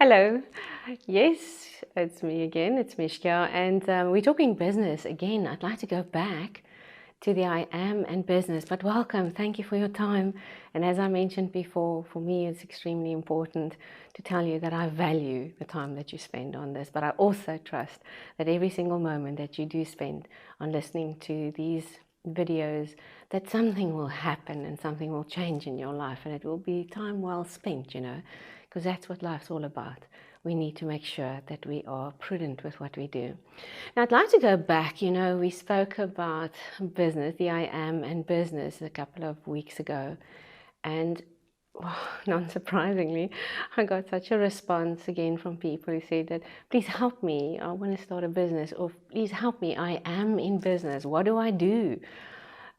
Hello. Yes, it's me again. It's Mishka, and we're talking business again. I'd like to go back to the I am and business, but welcome. Thank you for your time. And as I mentioned before, for me, it's extremely important to tell you that I value the time that you spend on this, but I also trust that every single moment that you do spend on listening to these videos, that something will happen and something will change in your life, and it will be time well spent, because that's what life's all about. We need to make sure that we are prudent with what we do. Now, I'd like to go back. We spoke about business, the I am and business, a couple of weeks ago. And non surprisingly, I got such a response again from people who said that, please help me, I want to start a business, or please help me, I am in business. What do I do?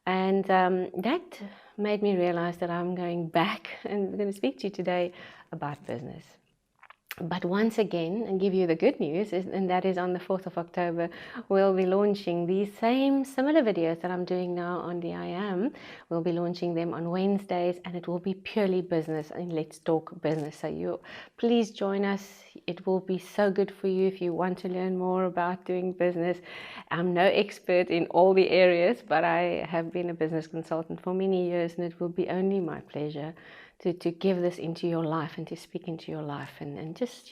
And that made me realize that I'm going back and I'm going to speak to you today about business. But once again, and give you the good news, and that is on the 4th of October, we'll be launching these same similar videos that I'm doing now on the I Am. We'll be launching them on Wednesdays, and it will be purely business and let's talk business. So please join us. It will be so good for you if you want to learn more about doing business. I'm no expert in all the areas, but I have been a business consultant for many years, and it will be only my pleasure to give this into your life and to speak into your life. And just,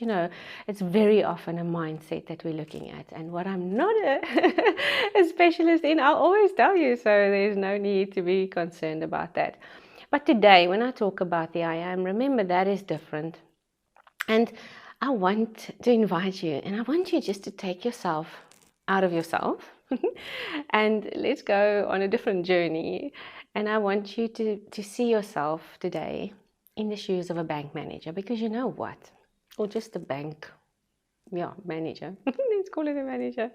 it's very often a mindset that we're looking at. And what I'm not a specialist in, I'll always tell you. So there's no need to be concerned about that. But today, when I talk about the I am, remember that is different. And I want to invite you, and I want you just to take yourself out of yourself and let's go on a different journey. And I want you to see yourself today in the shoes of a bank manager, because you know what? Or just a bank, manager. Let's call it a manager.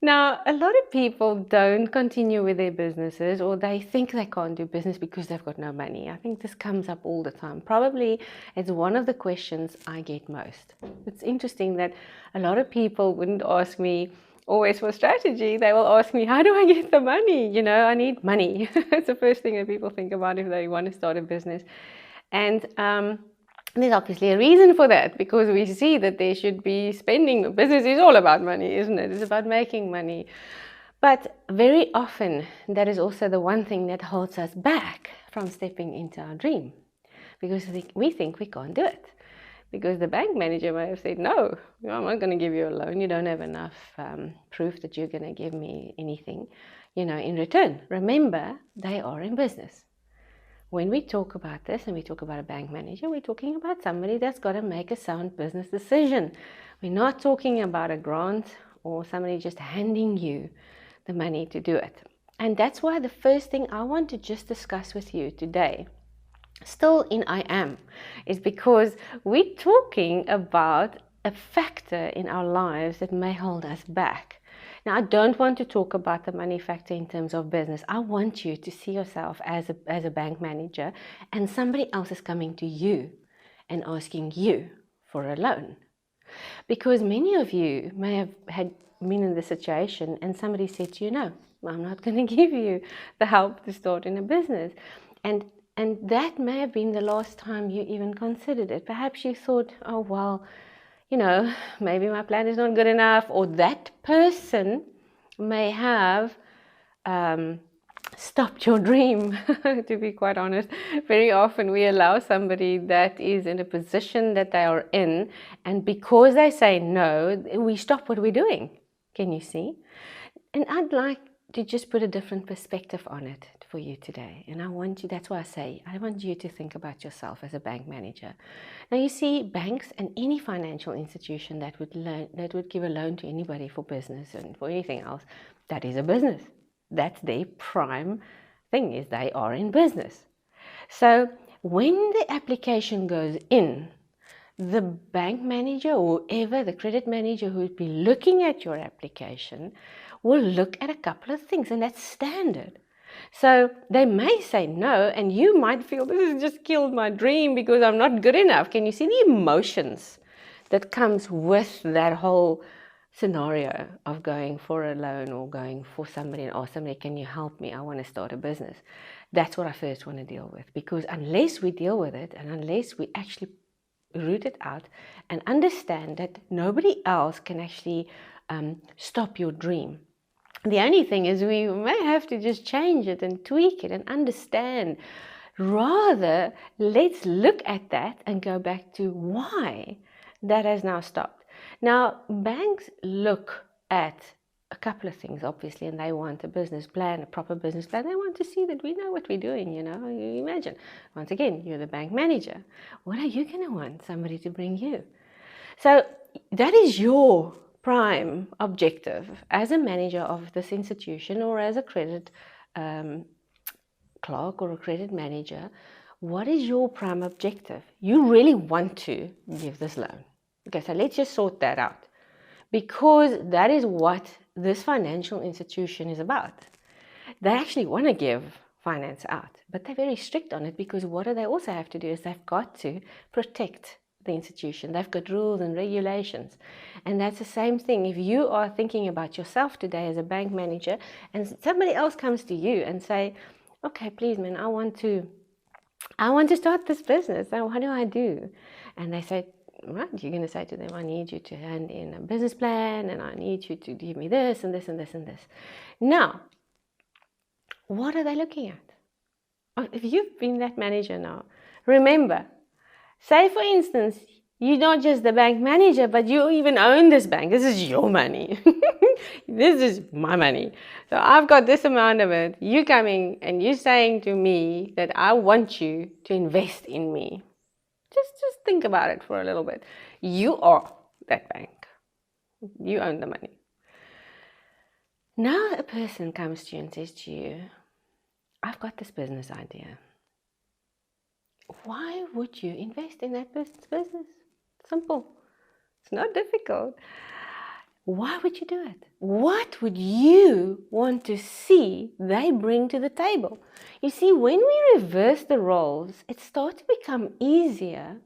Now, a lot of people don't continue with their businesses, or they think they can't do business because they've got no money. I think this comes up all the time. Probably it's one of the questions I get most. It's interesting that a lot of people wouldn't ask me always for strategy. They will ask me, how do I get the money? I need money. It's the first thing that people think about if they want to start a business. And there's obviously a reason for that, because we see that there should be spending. Business is all about money, isn't it? It's about making money. But very often, that is also the one thing that holds us back from stepping into our dream, because we think we can't do it. Because the bank manager may have said, no, I'm not going to give you a loan. You don't have enough proof that you're going to give me anything, in return. Remember, they are in business. When we talk about this and we talk about a bank manager, we're talking about somebody that's got to make a sound business decision. We're not talking about a grant or somebody just handing you the money to do it. And that's why the first thing I want to just discuss with you today, still in I am, is because we're talking about a factor in our lives that may hold us back. Now, I don't want to talk about the money factor in terms of business. I want you to see yourself as a bank manager, and somebody else is coming to you and asking you for a loan. Because many of you may have been in the situation and somebody said to you, no, I'm not going to give you the help to start in a business. And that may have been the last time you even considered it. Perhaps you thought, oh, well, maybe my plan is not good enough, or that person may have stopped your dream, to be quite honest. Very often we allow somebody that is in a position that they are in, and because they say no, we stop what we're doing. Can you see? And I'd like to just put a different perspective on it for you today. And I want you, that's why I want you to think about yourself as a bank manager. Now, you see, banks and any financial institution that would give a loan to anybody for business and for anything else, that is a business. That's their prime thing, is they are in business. So when the application goes in, the bank manager or whoever, the credit manager who would be looking at your application, will look at a couple of things, and that's standard. So they may say no, and you might feel, this has just killed my dream because I'm not good enough. Can you see the emotions that comes with that whole scenario of going for a loan or going for somebody and ask somebody, can you help me? I want to start a business. That's what I first want to deal with, because unless we deal with it and unless we actually root it out and understand that nobody else can actually stop your dream. The only thing is we may have to just change it and tweak it and understand. Rather, let's look at that and go back to why that has now stopped. Now, banks look at a couple of things, obviously, and they want a business plan, a proper business plan. They want to see that we know what we're doing, you know. You imagine, once again, you're the bank manager. What are you going to want somebody to bring you? So that is your prime objective as a manager of this institution or as a credit clerk or a credit manager. What is your prime objective? You really want to give this loan. Okay, so let's just sort that out, because that is what this financial institution is about. They actually want to give finance out, but they're very strict on it, because what do they also have to do is they've got to protect the institution. They've got rules and regulations. And that's the same thing. If you are thinking about yourself today as a bank manager and somebody else comes to you and say, okay, please, man, I want to start this business. Now, what do I do? And they say, right, you're going to say to them, I need you to hand in a business plan, and I need you to give me this and this and this and this. Now, what are they looking at? If you've been that manager now, remember, say for instance, you're not just the bank manager, but you even own this bank. This is your money. This is my money. So I've got this amount of it. You coming and you saying to me that I want you to invest in me. Just think about it for a little bit. You are that bank. You own the money. Now a person comes to you and says to you, I've got this business idea. Why would you invest in that business? Simple. It's not difficult. Why would you do it? What would you want to see they bring to the table? You see, when we reverse the roles, it starts to become easier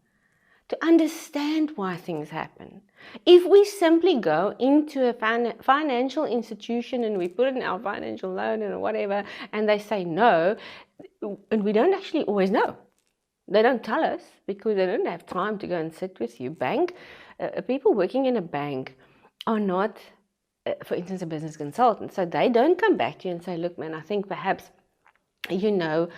to understand why things happen. If we simply go into a financial institution and we put in our financial loan and whatever, and they say no, and we don't actually always know. They don't tell us because they don't have time to go and sit with you. People working in a bank are not, for instance, a business consultant. So they don't come back to you and say, look, man, I think perhaps, you know,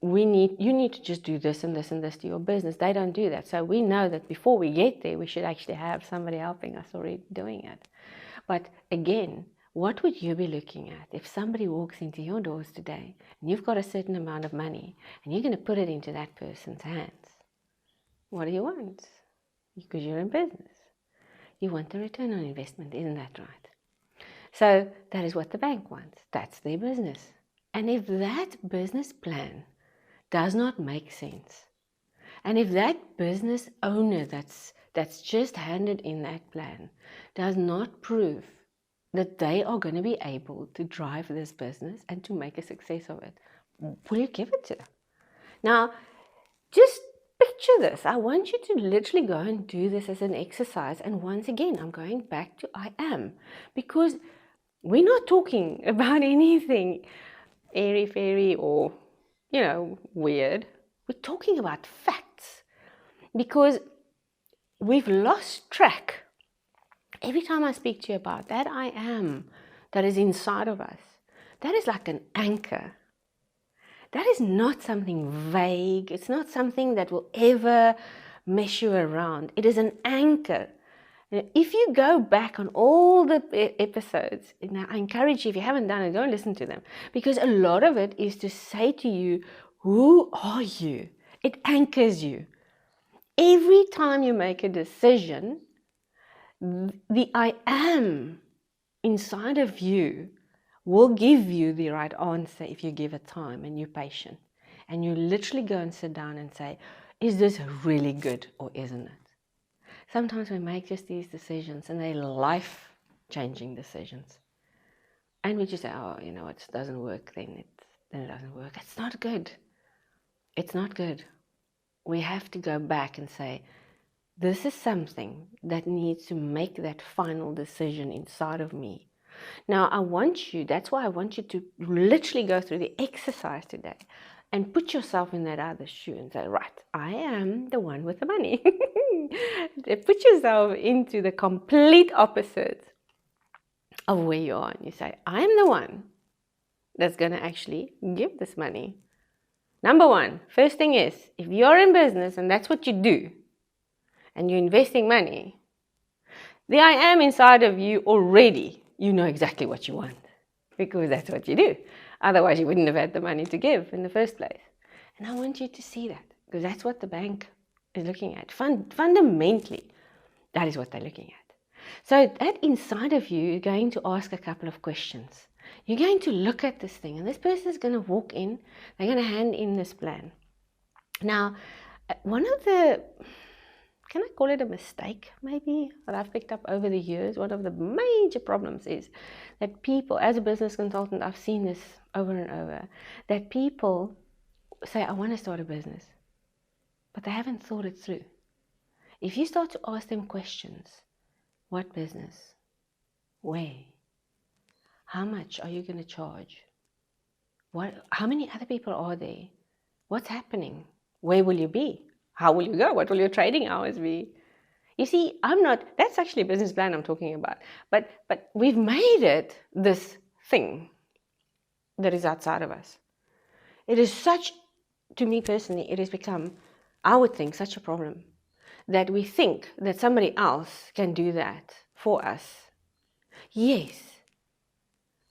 you need to just do this and this and this to your business. They don't do that. So we know that before we get there, we should actually have somebody helping us already doing it. But again, what would you be looking at if somebody walks into your doors today and you've got a certain amount of money and you're going to put it into that person's hands? What do you want? Because you're in business. You want the return on investment, isn't that right? So that is what the bank wants. That's their business. And if that business plan does not make sense, and if that business owner that's just handed in that plan does not prove that they are going to be able to drive this business and to make a success of it, will you give it to them? Now, just picture this. I want you to literally go and do this as an exercise. And once again, I'm going back to I am, because we're not talking about anything airy-fairy or, you know, weird. We're talking about facts, because we've lost track. Every time I speak to you about that I am that is inside of us, that is like an anchor. That is not something vague. It's not something that will ever mess you around. It is an anchor. If you go back on all the episodes, now I encourage you, if you haven't done it, go and listen to them, because a lot of it is to say to you, who are you? It anchors you. Every time you make a decision, the I am inside of you will give you the right answer if you give it time and you're patient. And you literally go and sit down and say, is this really good or isn't it? Sometimes we make just these decisions and they're life-changing decisions. And we just say, oh, you know, it doesn't work, then it doesn't work. It's not good. It's not good. We have to go back and say, this is something that needs to make that final decision inside of me. Now, that's why I want you to literally go through the exercise today and put yourself in that other shoe and say, right, I am the one with the money. Put yourself into the complete opposite of where you are. And you say, I'm the one that's going to actually give this money. Number one, first thing is, if you're in business and that's what you do, and you're investing money, the I am inside of you already, you know exactly what you want, because that's what you do. Otherwise, you wouldn't have had the money to give in the first place. And I want you to see that, because that's what the bank is looking at. Fundamentally, that is what they're looking at. So that inside of you, you're going to ask a couple of questions. You're going to look at this thing, and this person is going to walk in, they're going to hand in this plan. Now, one of the, can I call it a mistake maybe, that I've picked up over the years, one of the major problems is that people, as a business consultant, I've seen this over and over, that people say, I want to start a business, but they haven't thought it through. If you start to ask them questions, what business? Where? How much are you going to charge? How many other people are there? What's happening? Where will you be? How will you go? What will your trading hours be? You see, that's actually a business plan I'm talking about. But we've made it this thing that is outside of us. It is such, to me personally, it has become, I would think, such a problem that we think that somebody else can do that for us. Yes,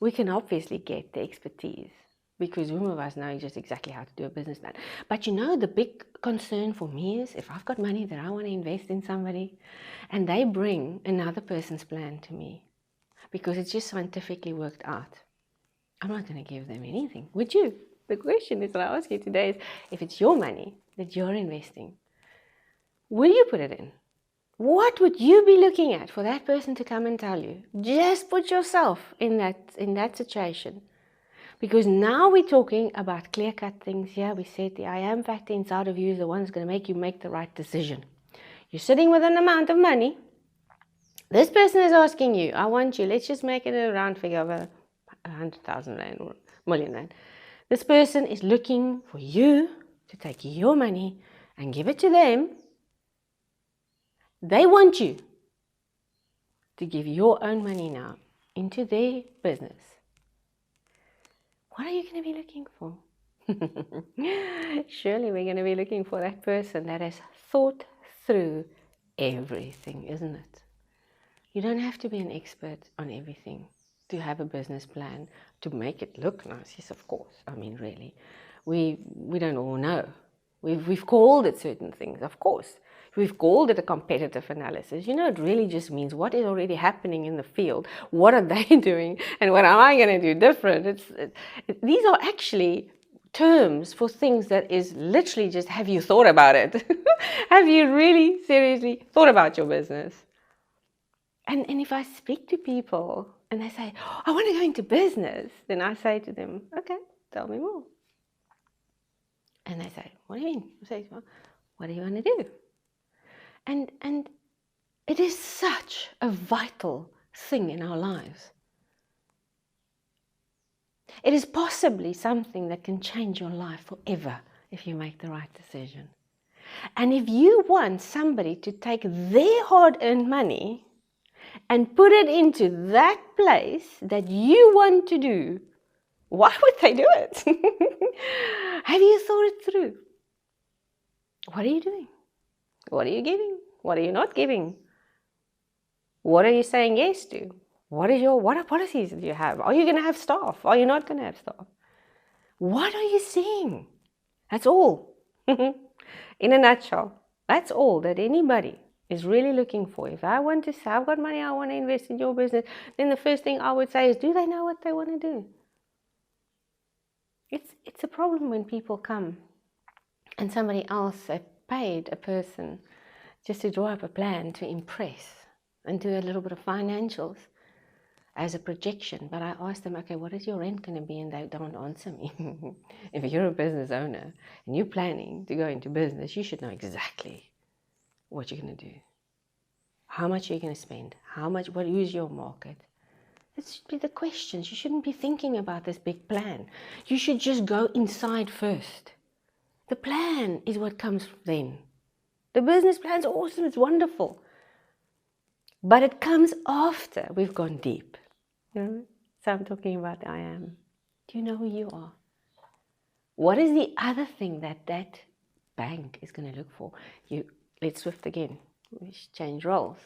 we can obviously get the expertise, because whom of us know just exactly how to do a business plan. But the big concern for me is, if I've got money that I want to invest in somebody, and they bring another person's plan to me, because it's just scientifically worked out, I'm not going to give them anything. Would you? The question is, that I ask you today is, if it's your money that you're investing, will you put it in? What would you be looking at for that person to come and tell you? Just put yourself in that situation. Because now we're talking about clear-cut things here. We said the I am factor inside of you is the one that's going to make you make the right decision. You're sitting with an amount of money. This person is asking you, I want you, let's just make it a round figure of 100,000 Rand or million Rand. This person is looking for you to take your money and give it to them. They want you to give your own money now into their business. What are you going to be looking for? Surely we're going to be looking for that person that has thought through everything, isn't it? You don't have to be an expert on everything to have a business plan, to make it look nice. Yes, of course. I mean, really. We don't all know. We've called it certain things, of course. We've called it a competitive analysis. It really just means what is already happening in the field. What are they doing? And what am I going to do different? These are actually terms for things that is literally just, have you thought about it? Have you really seriously thought about your business? And if I speak to people and they say, I want to go into business, then I say to them, okay, tell me more. And they say, what do you mean? I say, well, what do you want to do? And it is such a vital thing in our lives. It is possibly something that can change your life forever if you make the right decision. And if you want somebody to take their hard-earned money and put it into that place that you want to do, why would they do it? Have you thought it through? What are you doing? What are you giving? What are you not giving? What are you saying yes to? What policies do you have? Are you going to have staff? Are you not going to have staff? What are you seeing? That's all. In a nutshell, that's all that anybody is really looking for. If I want to say, I've got money, I want to invest in your business, then the first thing I would say is, do they know what they want to do? It's a problem when people come and somebody else paid a person just to draw up a plan to impress and do a little bit of financials as a projection. But I asked them, okay, what is your rent going to be? And they don't answer me. If you're a business owner and you're planning to go into business, you should know exactly what you're going to do. How much are you going to spend? Who's your market? That should be the questions. You shouldn't be thinking about this big plan. You should just go inside first. The plan is what comes then. The business plan's awesome, it's wonderful. But it comes after we've gone deep. So I'm talking about the I am. Do you know who you are? What is the other thing that bank is going to look for? Let's shift again. We change roles.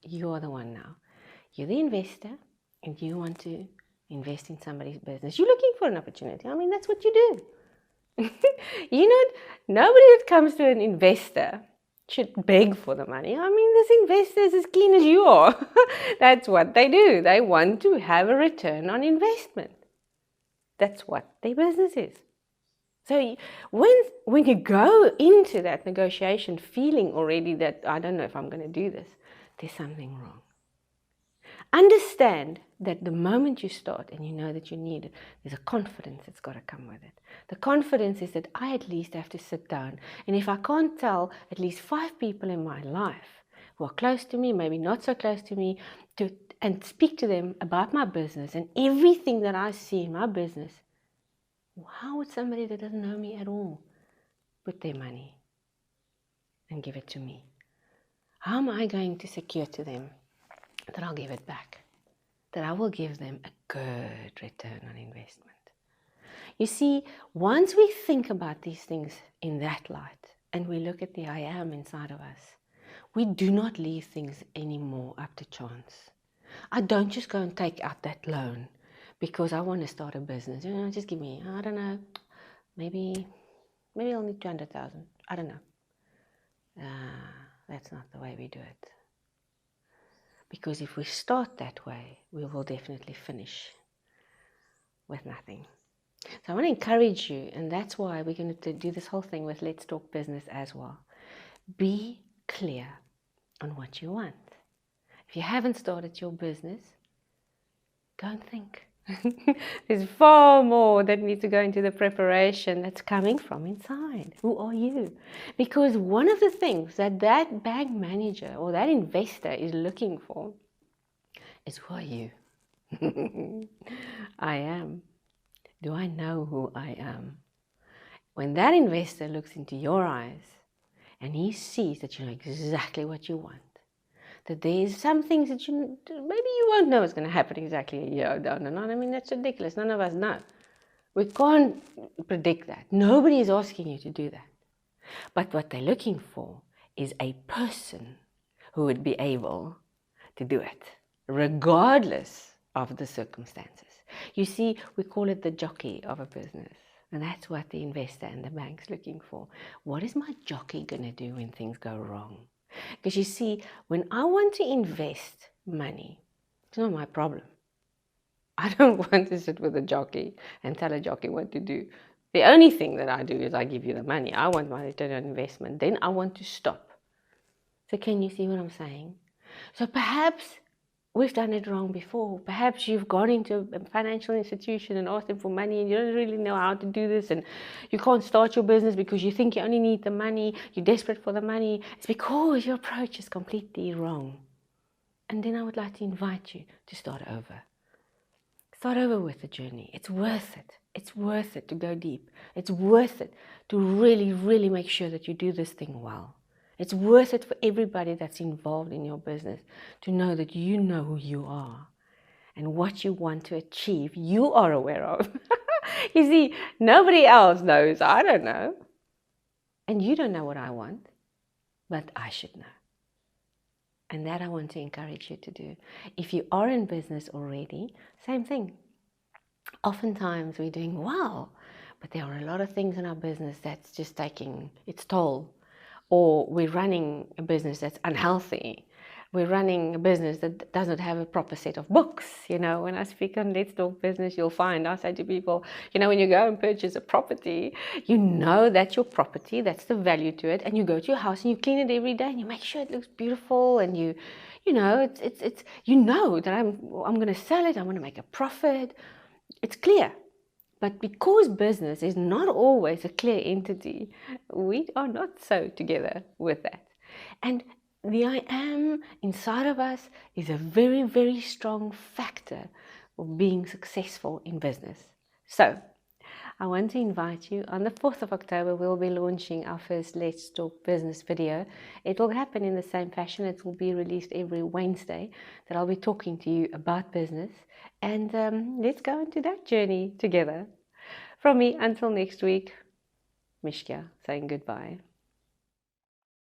You are the one now. You're the investor and you want to invest in somebody's business. You're looking for an opportunity. I mean, that's what you do. Nobody that comes to an investor should beg for the money. I mean, this investor is as keen as you are. That's what they do. They want to have a return on investment. That's what their business is. So when you go into that negotiation feeling already that, I don't know if I'm going to do this, there's something wrong. Understand that the moment you start and you know that you need it, there's a confidence that's got to come with it. The confidence is that I at least have to sit down, and if I can't tell at least 5 people in my life who are close to me, maybe not so close to me, and speak to them about my business and everything that I see in my business, how would somebody that doesn't know me at all put their money and give it to me? How am I going to secure to them that I'll give it back, that I will give them a good return on investment? You see, once we think about these things in that light and we look at the I am inside of us, we do not leave things anymore up to chance. I don't just go and take out that loan because I want to start a business. Just give me, I don't know, maybe I'll need 200,000. I don't know. That's not the way we do it. Because if we start that way, we will definitely finish with nothing. So I want to encourage you, and that's why we're going to do this whole thing with Let's Talk Business as well. Be clear on what you want. If you haven't started your business, go and think. There's far more that needs to go into the preparation that's coming from inside. Who are you? Because one of the things that bank manager or that investor is looking for is, who are you? I am. Do I know who I am? When that investor looks into your eyes and he sees that you know exactly what you want, that there's some things that maybe you won't know is going to happen exactly a year down the line. I mean, that's ridiculous. None of us know. We can't predict that. Nobody is asking you to do that. But what they're looking for is a person who would be able to do it, regardless of the circumstances. You see, we call it the jockey of a business. And that's what the investor and the bank's looking for. What is my jockey going to do when things go wrong? Because you see, when I want to invest money, it's not my problem. I don't want to sit with a jockey and tell a jockey what to do. The only thing that I do is I give you the money. I want my return on investment. Then I want to stop. So can you see what I'm saying? So perhaps we've done it wrong before. Perhaps you've gone into a financial institution and asked them for money and you don't really know how to do this, and you can't start your business because you think you only need the money, you're desperate for the money. It's because your approach is completely wrong. And then I would like to invite you to start over. Start over with the journey. It's worth it. It's worth it to go deep. It's worth it to really, really make sure that you do this thing well. It's worth it for everybody that's involved in your business to know that you know who you are and what you want to achieve, you are aware of. You see, nobody else knows. I don't know. And you don't know what I want, but I should know. And that I want to encourage you to do. If you are in business already, same thing. Oftentimes we're doing well, but there are a lot of things in our business that's just taking its toll. Or we're running a business that's unhealthy. We're running a business that doesn't have a proper set of books. When I speak on Let's Talk Business, you'll find I say to people, when you go and purchase a property, you know that's your property, that's the value to it, and you go to your house and you clean it every day and you make sure it looks beautiful, and you know that I'm going to sell it, I'm going to make a profit. It's clear. But because business is not always a clear entity, we are not so together with that. And The I am inside of us is a very, very strong factor of being successful in business. So, I want to invite you on the 4th of October, we'll be launching our first Let's Talk Business video. It will happen in the same fashion. It will be released every Wednesday that I'll be talking to you about business. And let's go into that journey together. From me, until next week, Mishka saying goodbye.